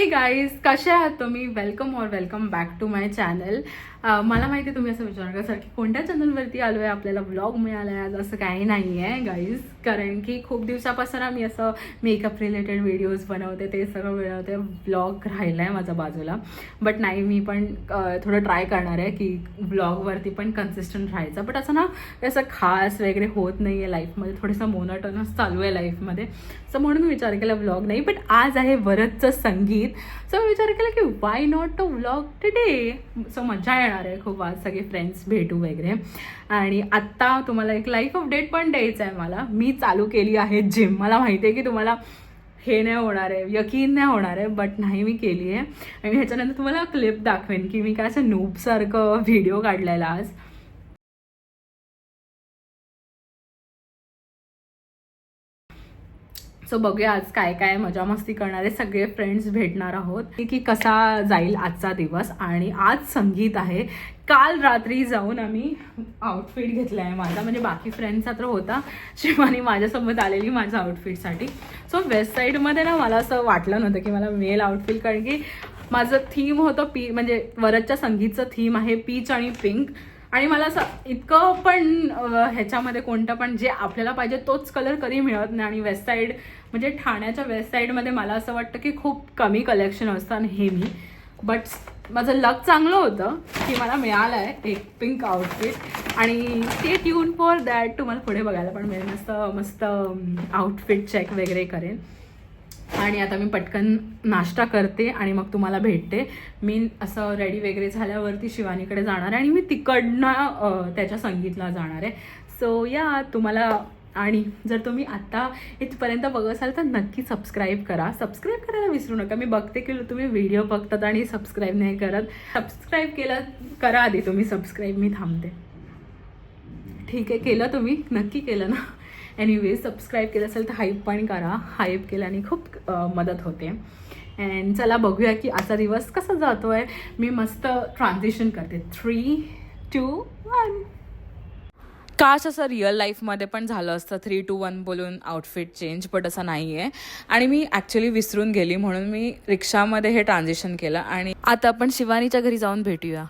हे गाईज, कसे आहात तुम्ही? वेलकम और welcome back to my channel. मला माहिती आहे तुम्ही असं विचार कराल की कोणत्या चॅनलवरती आलो आहे, आपल्याला व्लॉग मिळाला आहे आज. असं काही नाही आहे गाईज, कारण की खूप दिवसापासून मी असं मेकअप रिलेटेड व्हिडिओज बनवते, ते सगळं बनवते. व्लॉग राहिला आहे माझा बाजूला, बट नाही, मी पण थोडं ट्राय करणार आहे की व्लॉगवरती पण कन्सिस्टंट राहायचं. बट असं ना असं खास वगैरे होत नाही आहे लाईफमध्ये, थोडंसं मोनोटोनस चालू आहे लाईफमध्ये. सो म्हणून मी विचार केला व्लॉग नाही. बट आज आहे वरदचं संगीत, सो मी विचार केला की why not to vlog today. So मजा येणार आहे खूप, आज सगळे फ्रेंड्स भेटू वगैरे. आणि आत्ता तुम्हाला एक लाईफ अपडेट पण द्यायचं आहे मला. मी चालू केली आहे जिम. मला माहिती आहे की तुम्हाला हे नाही होणार आहे, यकीन नाही होणार आहे, बट नाही, मी केली आहे. आणि ह्याच्यानंतर तुम्हाला क्लिप दाखवेन की मी काय असं नूबसारखं व्हिडिओ काढलेला आज. सो बघूया आज काय काय मजा मस्ती करणारे सगळे फ्रेंड्स भेटणार आहोत की कसा जाईल आजचा दिवस. आणि आज संगीत आहे. काल रात्री जाऊन आम्ही आउटफिट घेतला आहे माझा, म्हणजे बाकी फ्रेंड्सचा तर होता, शिवानी माझ्यासोबत आलेली माझ्या आउटफिटसाठी. सो वेस्ट साईडमध्ये ना मला असं वाटलं नव्हतं की मला मेल आउटफिट, कारण की माझं थीम होतं म्हणजे वरदच्या संगीतचं थीम आहे पीच आणि पिंक. आणि मला असं इतकं पण ह्याच्यामध्ये कोणतं पण जे आपल्याला पाहिजे तोच कलर कधी मिळत नाही. आणि वेस्ट साईड म्हणजे ठाण्याच्या वेस्ट साईडमध्ये मला असं वाटतं की खूप कमी कलेक्शन असतं नेहमी. बट माझं लक चांगलं होतं की मला मिळालं आहे एक पिंक आउटफिट. आणि ते ट्यून फॉर दॅट तुम्हाला पुढे बघायला पण मिळेल. मस्त आउटफिट चेक वगैरे करेन. आणि आता मी पटकन नाश्ता करते आणि मग तुम्हाला भेटते. मी असं रेडी वगैरे झाल्यावरती शिवानीकडे जाणार आहे आणि मी तिकडनं त्याच्या संगीतला जाणार आहे. सो या तुम्हाला, आणि जर तुम्ही आत्ता इथपर्यंत बघत असाल तर नक्की सबस्क्राईब करा. सबस्क्राईब करायला विसरू नका. मी बघते की तुम्ही व्हिडिओ बघतात आणि सबस्क्राईब नाही करत. सबस्क्राईब करा आधी तुम्ही सबस्क्राईब. मी थांबते. ठीक आहे, केलं तुम्ही? नक्की केलं ना? एनिवेज, सबस्क्राईब केलं असेल तर हाईप पण करा. हाईप केल्याने खूप मदत होते. अँड चला बघूया की आजचा दिवस कसा जातो आहे. मी मस्त ट्रान्झिशन करते. 3, 2, 1. काश असं रिअल लाईफमध्ये पण झालं असतं 3, 2, 1 बोलून आउटफिट चेंज, बट असं नाही आहे. आणि मी ॲक्च्युली विसरून गेली, म्हणून मी रिक्षामध्ये हे ट्रान्झिशन केलं. आणि आता आपण शिवानीच्या घरी जाऊन भेटूया.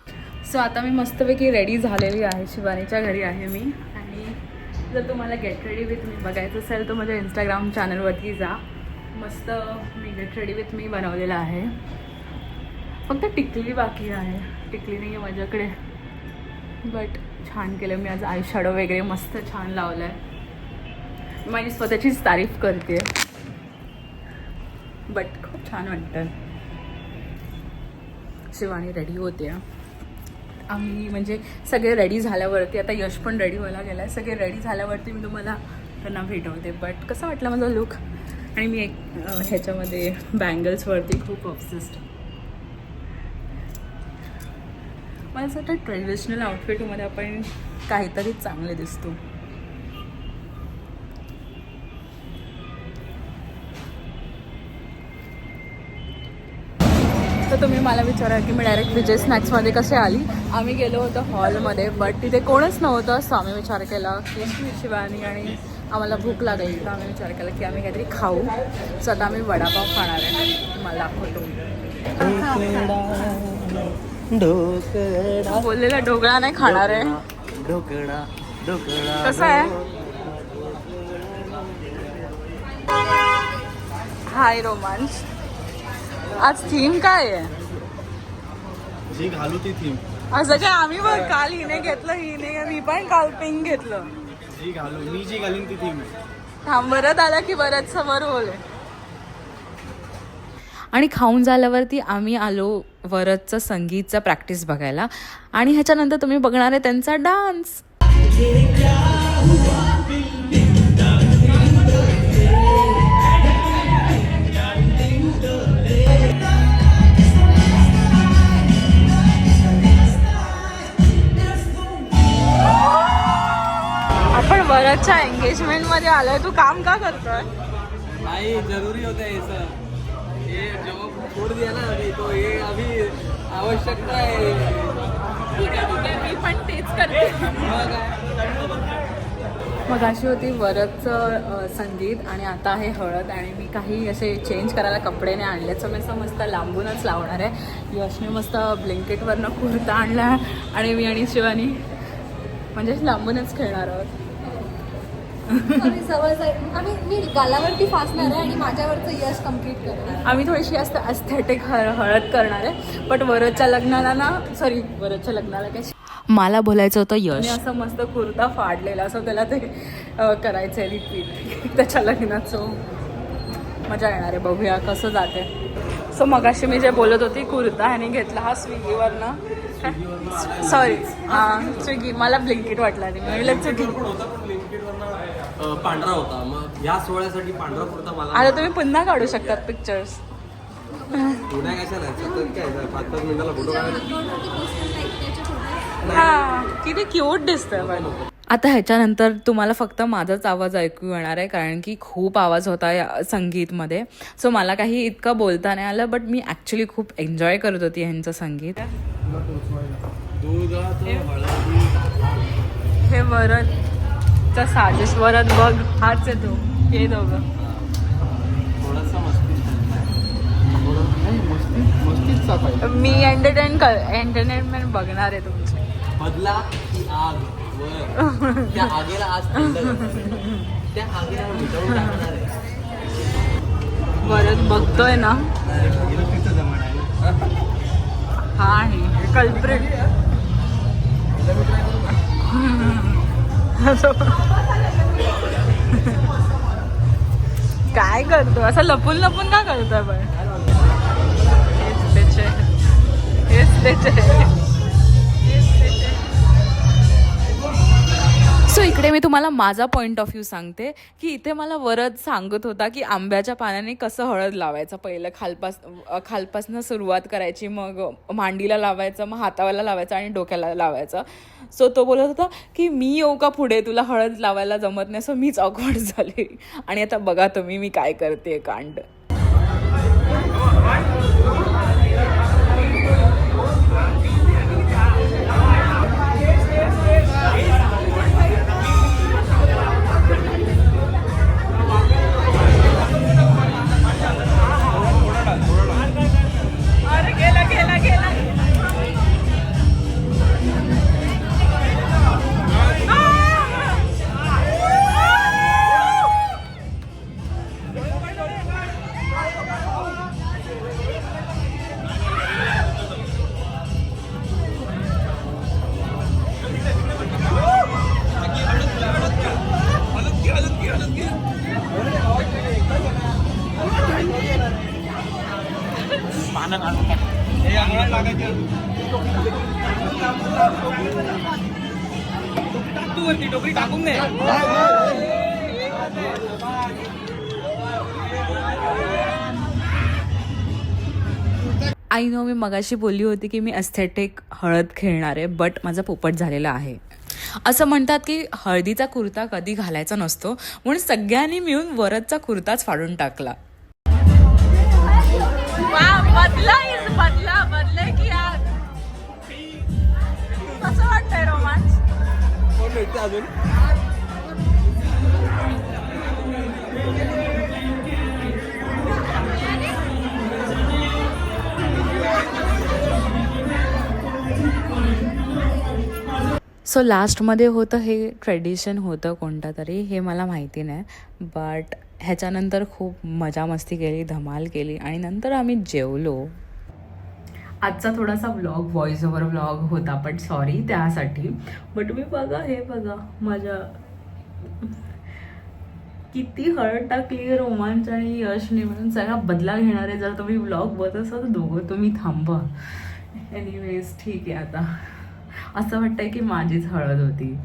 सो आता मी मस्तपैकी रेडी झालेली आहे. शिवानीच्या घरी आहे मी. जर तुम्हाला गेट रेडी विथ मी बघायचं असेल तर माझ्या इंस्टाग्राम चॅनलवरती जा. मस्त मी गेट रेडी विथ मी बनवलेलं आहे. फक्त टिकली बाकी आहे. टिकली नाही आहे माझ्याकडे, बट छान केलं मी आज. आय शॅडो वगैरे मस्त छान लावलं आहे. माझी स्वतःचीच तारीफ करते, बट खूप छान वाटतं. शिवानी रेडी होते. आम्ही म्हणजे सगळे रेडी झाल्यावरती, आता यश पण रेडी व्हायला गेला आहे. सगळे रेडी झाल्यावरती मी तुम्हाला त्यांना भेटवते. बट कसं वाटलं माझा लुक? आणि मी एक ह्याच्यामध्ये बँगल्सवरती खूप ऑब्सेस्ड. मला असं वाटतं ट्रेडिशनल आउटफिटमध्ये आपण काहीतरी चांगले दिसतो. तर तुम्ही मला विचारा की मी डायरेक्ट विजय स्नॅक्समध्ये कसे आली. आम्ही गेलो होतो हॉलमध्ये, बट तिथे कोणच नव्हतं. सो आम्ही विचार केला की शिवानी आणि आम्हाला भूक लागली, तर आम्ही विचार केला की आम्ही काहीतरी खाऊ. सो आता आम्ही वडापाव खाणार आहे. मला दाखवतो. बोललेला ढोकळा नाही खाणार आहे. कसं आहे? हाय रोमांच. आज थीम काय आहे? जी घालू ती थीम. असं काय? आम्ही बघ काल हिने घेतलं, मी पण काल पिंक घेतलं. जी घालू, मी जी घालीन ती थीम आहे. थांब, बरं आला की बरंच समोर बोल. आणि खाऊन झाल्यावरती आम्ही आलो वरदचं संगीतचं प्रॅक्टिस बघायला. आणि ह्याच्यानंतर तुम्ही बघणार आहे त्यांचा डान्स. आपण वरदच्या एंगेजमेंटमध्ये आलोय. तू काम का करतोय? नाही, जरूरी होता हे सर. ये जॉब छोड़ दिया ना अभी, तो ये अभी आवश्यकता है. ठीक आहे, मी पण तेच करते. मग अशी होती वरदचं संगीत आणि आता आहे हळद. आणि मी काही असे चेंज करायला कपडे नाही आणले, तर मी असं मस्त लांबूनच लावणार आहे. यशने मस्त ब्लँकेटवरनं कुर्ता आणला आणि मी आणि शिवानी म्हणजे लांबूनच खेळणार आहोत. मी गालावरती फासणार आहे आणि माझ्यावरचं यश कम्प्लीट करणार. आम्ही थोडीशी असं अस्थेटिक हळद करणार आहे. बट वरदच्या लग्नाला ना, सॉरी वरदच्या लग्नाला काय मला बोलायचं होतं यश असं मस्त कुर्ता फाडलेला असं त्याला ते करायचं आहे रिपीट त्याच्या लग्नाचं. मजा येणार आहे, बघूया कसं जाते. सो मगाशी मी जे बोलत होती कुर्ता ह्याने घेतला हा स्विगीवरनं, सॉरी हां स्विगी, मला ब्लिंकिट वाटला नाही, मी म्हणलं चुकी. पांढरा होता, मग या सोहळ्यासाठी पांढरा कुर्ता मला. आता तुम्ही पुन्हा काढू शकतात पिक्चर्स. पुन्हा कशाला सतत काय 5-5 मिनिटाला फोटो हा किती क्यूट दिसतंय पण. आता ह्याच्यानंतर तुम्हाला फक्त माझाच आवाज ऐकू येणार आहे, कारण की खूप आवाज होता या संगीतमध्ये. सो मला काही इतकं बोलता नाही आलं, बट मी ॲक्च्युली खूप एन्जॉय करत होती ह्यांचं संगीत. हे वरदचा साजेश, वरद बघ हाच येतो, हे दोघं मी एंटरटेनमेंट बघणार आहे तुमची. बदला की आग वर त्या आगीला आज त्या आगीला मिटवून टाकणार आहे. वरद बघतोय ना, हा आहे कल्प्रिट. काय करतो असं लपून लपून का करतोय पण. सो इकडे मी तुम्हाला माझा पॉईंट ऑफ व्ह्यू सांगते की इथे मला वरद सांगत होता की आंब्याच्या पाण्याने कसं हळद लावायचं. पहिलं खालपासनं सुरुवात करायची, मग मांडीला लावायचं, मग हाताला लावायचं आणि डोक्याला लावायचं. सो तो बोलत होता की मी येऊ का पुढे, तुला हळद लावायला जमत नाही. सो मीच ऑकवर्ड झाले आणि आता बघा तुम्ही मी काय करते कांड. टोकरी टाकून दे. आय नो मी मगाशी बोलली होती की मी एस्थेटिक हळद खेळणार आहे, बट माझा पोपट झालेला आहे. असं म्हणतात की हळदीचा कुर्ता कधी घालायचा नसतो, म्हणून सगळ्यांनी मिळून वरदचा कुर्ताच फाडून टाकला. बदलाय की यार, कसं वाटतंय रोमांच. अजून सो लास्टमध्ये होतं हे ट्रेडिशन होतं कोणतं तरी, हे मला माहिती नाही, बट ह्याच्यानंतर खूप मजा मस्ती केली, धमाल केली आणि नंतर आम्ही जेवलो. आजचा थोडासा व्लॉग व्हॉइस ओव्हर व्लॉग होता, बट सॉरी त्यासाठी. बट मी बघा हे बघा माझ्या किती हळद टाकली रोमांच आणि यशने, म्हणून सगळा बदला घेणार आहे. जर तुम्ही व्लॉग बघत असाल दोघं तुम्ही थांबा. एनिवेज ठीक आहे. आता असं वाटतंय की माझीच हळद होती.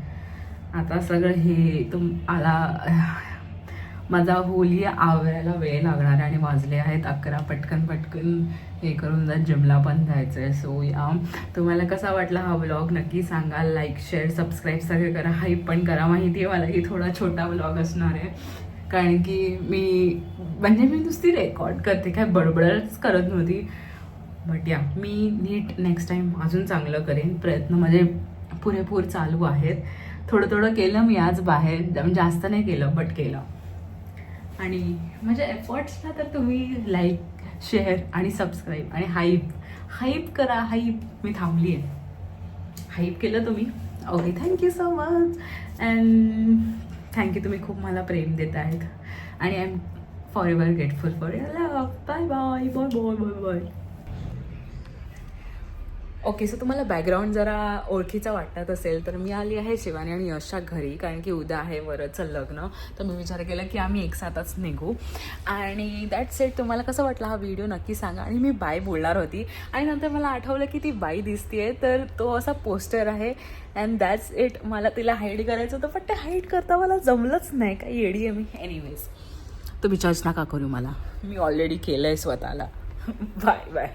आता सगळं हे आला माझा होली आवरायला वेळ लागणार आहे आणि वाजले आहेत 11. पटकन हे करून जर जिमला पण जायचं आहे. सो या तुम्हाला कसा वाटला हा व्लॉग नक्की सांगा. लाईक शेअर सबस्क्राईब सगळे करा, हाईप पण करा. माहिती आहे मला की थोडा छोटा व्लॉग असणार आहे, कारण की मी नुसती रेकॉर्ड करते, काय बडबडच करत नव्हती. बट या मी नीट नेक्स्ट टाईम अजून चांगलं करेन. प्रयत्न माझे पुरेपूर चालू आहेत. थोडं थोडं केलं मी आज बाहेर, जास्त नाही केलं बट केलं. आणि माझ्या एफर्ट्सला तर तुम्ही लाईक, शेअर आणि सबस्क्राईब आणि हाईप करा. मी थांबली आहे. हाईप केलं तुम्ही, okay. Thank you so much and thank you, तुम्ही खूप मला प्रेम देत आहेत आणि I am forever grateful for your love. Bye bye bye bye bye bye. Okay, so तुम्हाला बॅकग्राऊंड जरा ओळखीचा वाटत असेल तर मी आली आहे शिवानी आणि यशच्या घरी, कारण की उद्या आहे वरचं लग्न. तर मी विचार केला की आम्ही एक साथच निघू. आणि दॅट्स इट. तुम्हाला कसं वाटलं हा व्हिडिओ नक्की सांगा. आणि मी बाय बोलणार होती आणि नंतर मला आठवलं की ती बाई दिसतीये, तर तो असा पोस्टर आहे अँड दॅट्स इट. मला तिला हाईड करायचं होतं पण ते हाईड करता मला जमलंच नाही. काही येडी आहे मी. एनिवेज, तुम्ही जज नका करू मला, मी ऑलरेडी केलं आहे स्वतःला. Bye bye.